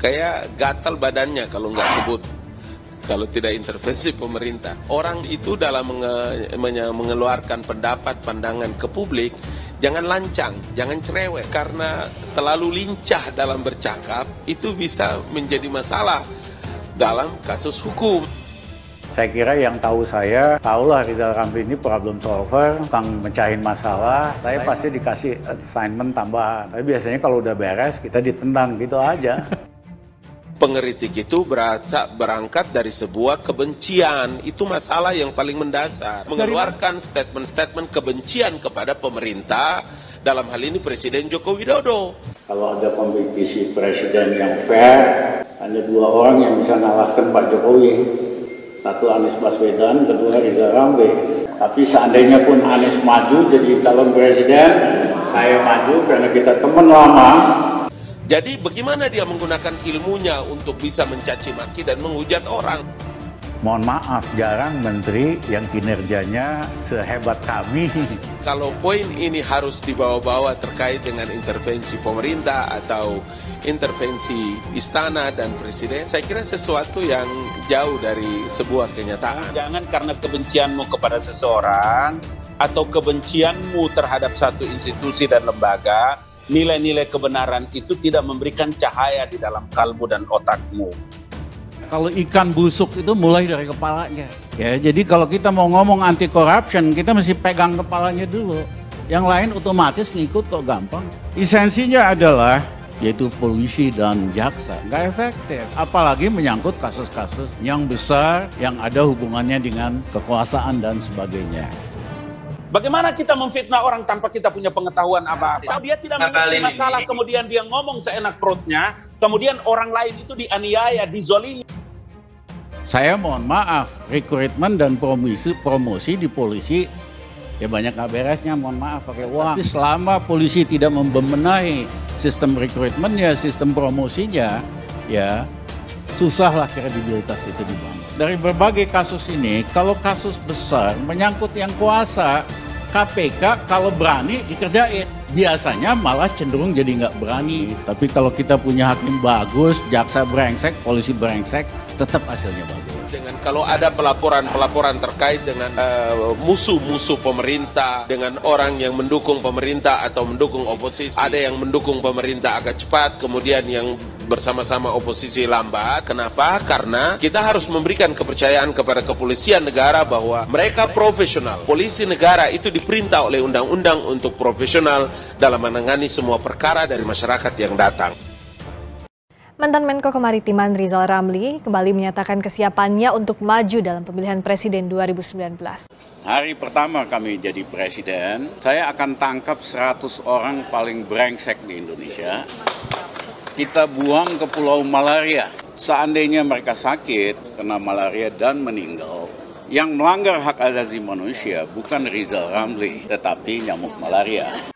kayak gatal badannya kalau nggak sebut, kalau tidak intervensi pemerintah. Orang itu dalam mengeluarkan pendapat, pandangan ke publik, jangan lancang, jangan cerewet. Karena terlalu lincah dalam bercakap, itu bisa menjadi masalah dalam kasus hukum. Saya kira yang tahulah Rizal Ramli ini problem solver, tentang mecahin masalah. Saya pasti dikasih assignment tambahan. Tapi biasanya kalau udah beres, kita ditendang gitu aja. Pengkritik itu berangkat dari sebuah kebencian. Itu masalah yang paling mendasar. Mengeluarkan statement-statement kebencian kepada pemerintah, dalam hal ini Presiden Joko Widodo. Kalau ada kompetisi presiden yang fair, hanya dua orang yang bisa mengalahkan Pak Jokowi. Satu Anies Baswedan, kedua Rizal Ramli. Tapi seandainya pun Anies maju jadi calon presiden, saya maju karena kita teman lama. Jadi bagaimana dia menggunakan ilmunya untuk bisa mencaci maki dan menghujat orang? Mohon maaf, jarang menteri yang kinerjanya sehebat kami. Kalau poin ini harus dibawa-bawa terkait dengan intervensi pemerintah atau intervensi istana dan presiden, saya kira sesuatu yang jauh dari sebuah kenyataan. Jangan karena kebencianmu kepada seseorang atau kebencianmu terhadap satu institusi dan lembaga, nilai-nilai kebenaran itu tidak memberikan cahaya di dalam kalbu dan otakmu. Kalau ikan busuk itu mulai dari kepalanya. Ya, jadi kalau kita mau ngomong anti corruption, kita mesti pegang kepalanya dulu. Yang lain otomatis ngikut kok gampang. Esensinya adalah yaitu polisi dan jaksa. Nggak efektif. Apalagi menyangkut kasus-kasus yang besar, yang ada hubungannya dengan kekuasaan dan sebagainya. Bagaimana kita memfitnah orang tanpa kita punya pengetahuan apa-apa? Dia tidak mengerti masalah, kemudian dia ngomong seenak perutnya, kemudian orang lain itu dianiaya, dizolimi. Saya mohon maaf, rekrutmen dan promosi di polisi ya banyak nggak beresnya, mohon maaf pakai uang. Tapi selama polisi tidak membenahi sistem rekrutmennya, sistem promosinya, ya susahlah kredibilitas itu dibangun. Dari berbagai kasus ini, kalau kasus besar menyangkut yang kuasa, KPK kalau berani dikerjain. Biasanya malah cenderung jadi nggak berani. Tapi kalau kita punya hakim bagus, jaksa brengsek, polisi brengsek, tetap hasilnya bagus. Dengan kalau ada pelaporan terkait dengan musuh-musuh pemerintah, dengan orang yang mendukung pemerintah atau mendukung oposisi, ada yang mendukung pemerintah agak cepat, kemudian yang bersama-sama oposisi lambat. Kenapa? Karena kita harus memberikan kepercayaan kepada kepolisian negara bahwa mereka profesional. Polisi negara itu diperintah oleh undang-undang untuk profesional dalam menangani semua perkara dari masyarakat yang datang. Mantan Menko Kemaritiman Rizal Ramli kembali menyatakan kesiapannya untuk maju dalam pemilihan presiden 2019. Hari pertama kami jadi presiden, saya akan tangkap 100 orang paling brengsek di Indonesia. Kita buang ke Pulau Malaria. Seandainya mereka sakit, kena malaria dan meninggal, yang melanggar hak asasi manusia bukan Rizal Ramli, tetapi nyamuk malaria.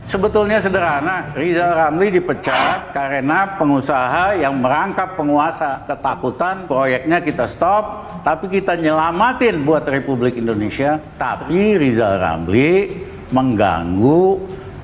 Sebetulnya sederhana, Rizal Ramli dipecat karena pengusaha yang merangkap penguasa. Ketakutan proyeknya kita stop, tapi kita nyelamatin buat Republik Indonesia. Tapi Rizal Ramli mengganggu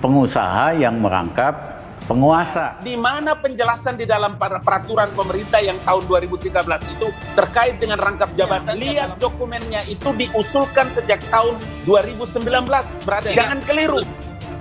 pengusaha yang merangkap penguasa. Di mana penjelasan di dalam peraturan pemerintah yang tahun 2013 itu terkait dengan rangkap jabatan? Lihat dokumennya, itu diusulkan sejak tahun 2019, brother. Jangan keliru.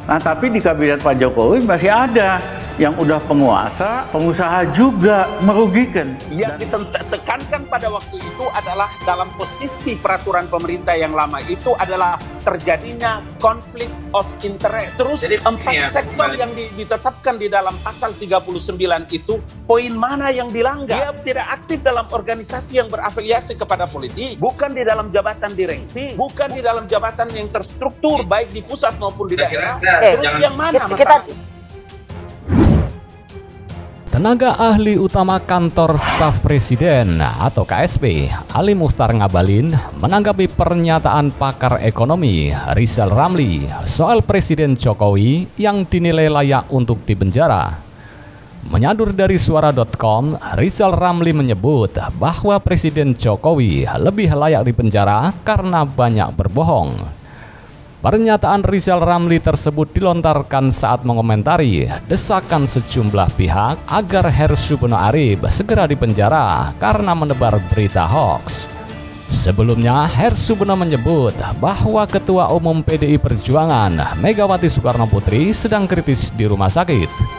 Nah, tapi di kabinet Pak Jokowi masih ada yang udah penguasa, pengusaha juga merugikan. Yang ditekankan pada waktu itu adalah dalam posisi peraturan pemerintah yang lama itu adalah terjadinya konflik of interest. Terus jadi, 4 sektor yang ditetapkan di dalam pasal 39 itu, poin mana yang dilanggar? Dia tidak aktif dalam organisasi yang berafiliasi kepada politik, bukan di dalam jabatan direksi, bukan di dalam jabatan yang terstruktur baik di pusat maupun di daerah. Terus yang mana masalahnya? Tenaga ahli utama kantor staf presiden atau KSP, Ali Muchtar Ngabalin, menanggapi pernyataan pakar ekonomi Rizal Ramli soal Presiden Jokowi yang dinilai layak untuk dipenjara. Menyadur dari suara.com, Rizal Ramli menyebut bahwa Presiden Jokowi lebih layak dipenjara karena banyak berbohong. Pernyataan Rizal Ramli tersebut dilontarkan saat mengomentari desakan sejumlah pihak agar Hersubono Arip segera dipenjara karena menebar berita hoaks. Sebelumnya, Hersubono menyebut bahwa Ketua Umum PDI Perjuangan Megawati Soekarno Putri sedang kritis di rumah sakit.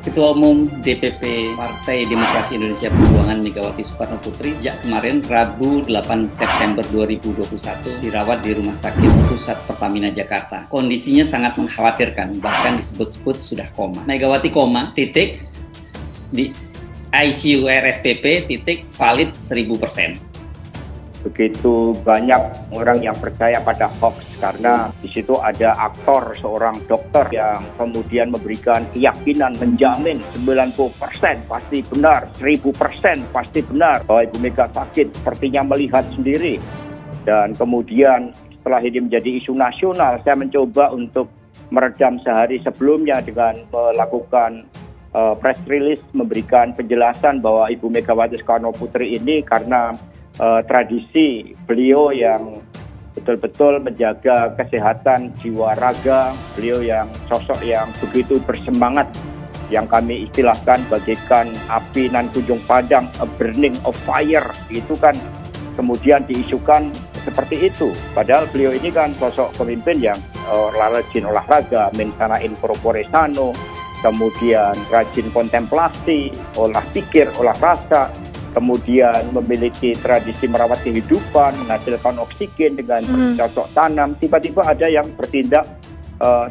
Ketua Umum DPP Partai Demokrasi Indonesia Perjuangan Megawati Soekarno Putri sejak kemarin Rabu 8 September 2021 dirawat di Rumah Sakit Pusat Pertamina Jakarta. Kondisinya sangat mengkhawatirkan, bahkan disebut-sebut sudah koma. Megawati koma, titik, di ICU RSPP, titik, valid 1000%. Begitu banyak orang yang percaya pada hoax karena di situ ada aktor seorang dokter yang kemudian memberikan keyakinan, menjamin 90% pasti benar, 1000% pasti benar bahwa Ibu Mega sakit, sepertinya melihat sendiri. Dan kemudian setelah ini menjadi isu nasional, saya mencoba untuk meredam sehari sebelumnya dengan melakukan press release, memberikan penjelasan bahwa Ibu Megawati Soekarno Putri ini karena tradisi beliau yang betul-betul menjaga kesehatan jiwa raga, beliau yang sosok yang begitu bersemangat, yang kami istilahkan bagaikan api nan kunjung padam, a burning of fire, itu kan kemudian diisukan seperti itu. Padahal beliau ini kan sosok pemimpin yang rajin olahraga, mensana in corpore sano, kemudian rajin kontemplasi, olah pikir, olah rasa, kemudian memiliki tradisi merawat kehidupan, menghasilkan oksigen dengan bercocok tanam. Tiba-tiba ada yang bertindak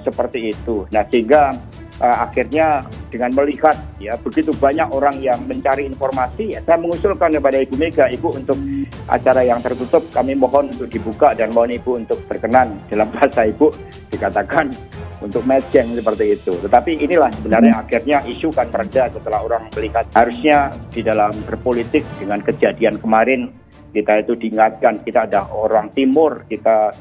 seperti itu. Nah, sehingga akhirnya dengan melihat ya begitu banyak orang yang mencari informasi, ya, saya mengusulkan kepada Ibu Mega, Ibu untuk acara yang tertutup kami mohon untuk dibuka dan mohon Ibu untuk berkenan, dalam bahasa Ibu dikatakan untuk matching seperti itu. Tetapi inilah sebenarnya akhirnya isu kan mereda setelah orang melihat. Harusnya di dalam berpolitik dengan kejadian kemarin kita itu diingatkan, kita ada orang timur, kita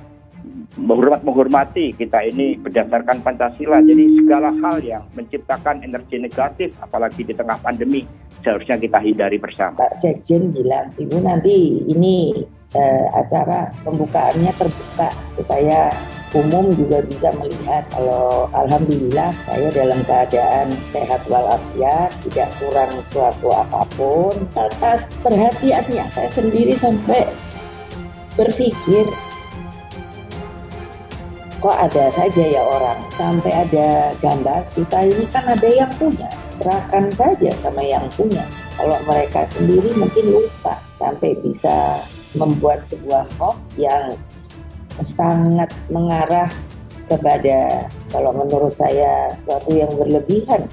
menghormati, kita ini berdasarkan Pancasila. Jadi segala hal yang menciptakan energi negatif apalagi di tengah pandemi seharusnya kita hindari bersama. Pak Sekjen bilang, Ibu nanti ini acara pembukaannya terbuka supaya umum juga bisa melihat. Kalau alhamdulillah saya dalam keadaan sehat walafiat, tidak kurang suatu apapun. Atas perhatiannya saya sendiri sampai berpikir, kok ada saja ya orang sampai ada gambar, kita ini kan ada yang punya, serahkan saja sama yang punya. Kalau mereka sendiri mungkin lupa sampai bisa membuat sebuah hoax yang sangat mengarah kepada, kalau menurut saya, suatu yang berlebihan,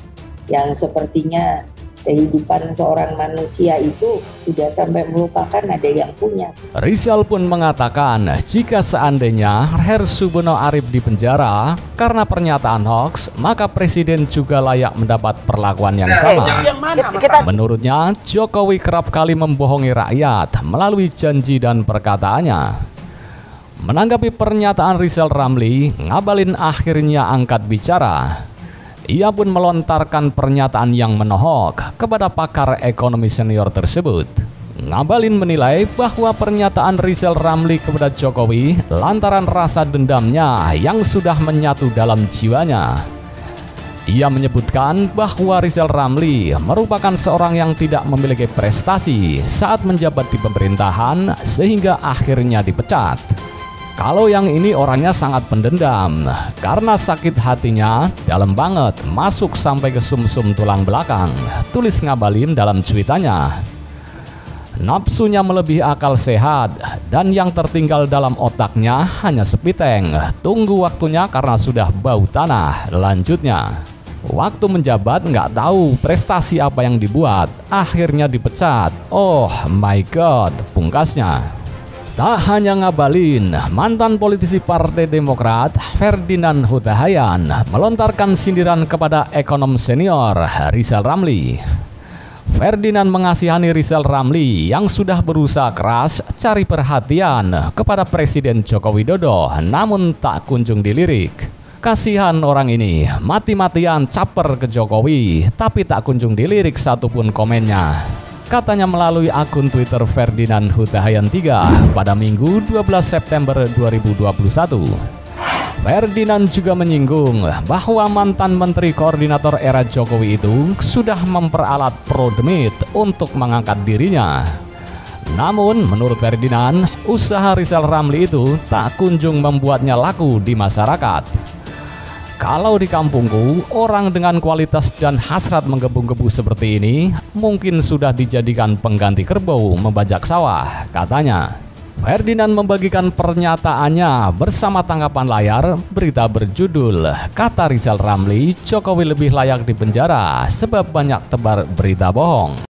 yang sepertinya kehidupan seorang manusia itu sudah sampai melupakan ada yang punya. Rizal pun mengatakan jika seandainya Hersubono Arip dipenjara karena pernyataan hoax, maka Presiden juga layak mendapat perlakuan yang sama. Menurutnya, Jokowi kerap kali membohongi rakyat melalui janji dan perkataannya. Menanggapi pernyataan Rizal Ramli, Ngabalin akhirnya angkat bicara. Ia pun melontarkan pernyataan yang menohok kepada pakar ekonomi senior tersebut. Ngabalin menilai bahwa pernyataan Rizal Ramli kepada Jokowi lantaran rasa dendamnya yang sudah menyatu dalam jiwanya. Ia menyebutkan bahwa Rizal Ramli merupakan seorang yang tidak memiliki prestasi saat menjabat di pemerintahan sehingga akhirnya dipecat. Kalau yang ini orangnya sangat pendendam, karena sakit hatinya dalam banget, masuk sampai ke sumsum tulang belakang, tulis Ngabalin dalam cuitannya. Nafsunya melebihi akal sehat, dan yang tertinggal dalam otaknya hanya sepiteng. Tunggu waktunya karena sudah bau tanah, lanjutnya. Waktu menjabat nggak tahu prestasi apa yang dibuat, akhirnya dipecat. Oh my god, pungkasnya. Tak hanya Ngabalin, mantan politisi Partai Demokrat Ferdinand Hutahayan melontarkan sindiran kepada ekonom senior Rizal Ramli. Ferdinand mengasihani Rizal Ramli yang sudah berusaha keras cari perhatian kepada Presiden Joko Widodo, namun tak kunjung dilirik. Kasihan orang ini, mati-matian caper ke Jokowi, tapi tak kunjung dilirik satupun komennya. katanya melalui akun Twitter Ferdinand Huta Hayan 3 pada Minggu 12 September 2021. Ferdinand juga menyinggung bahwa mantan Menteri Koordinator era Jokowi itu sudah memperalat Pro Demit untuk mengangkat dirinya. Namun, menurut Ferdinand, usaha Rizal Ramli itu tak kunjung membuatnya laku di masyarakat. Kalau di kampungku, orang dengan kualitas dan hasrat menggebu-gebu seperti ini mungkin sudah dijadikan pengganti kerbau membajak sawah, katanya. Ferdinand membagikan pernyataannya bersama tanggapan layar berita berjudul "Kata Rizal Ramli, Jokowi lebih layak dipenjara sebab banyak tebar berita bohong".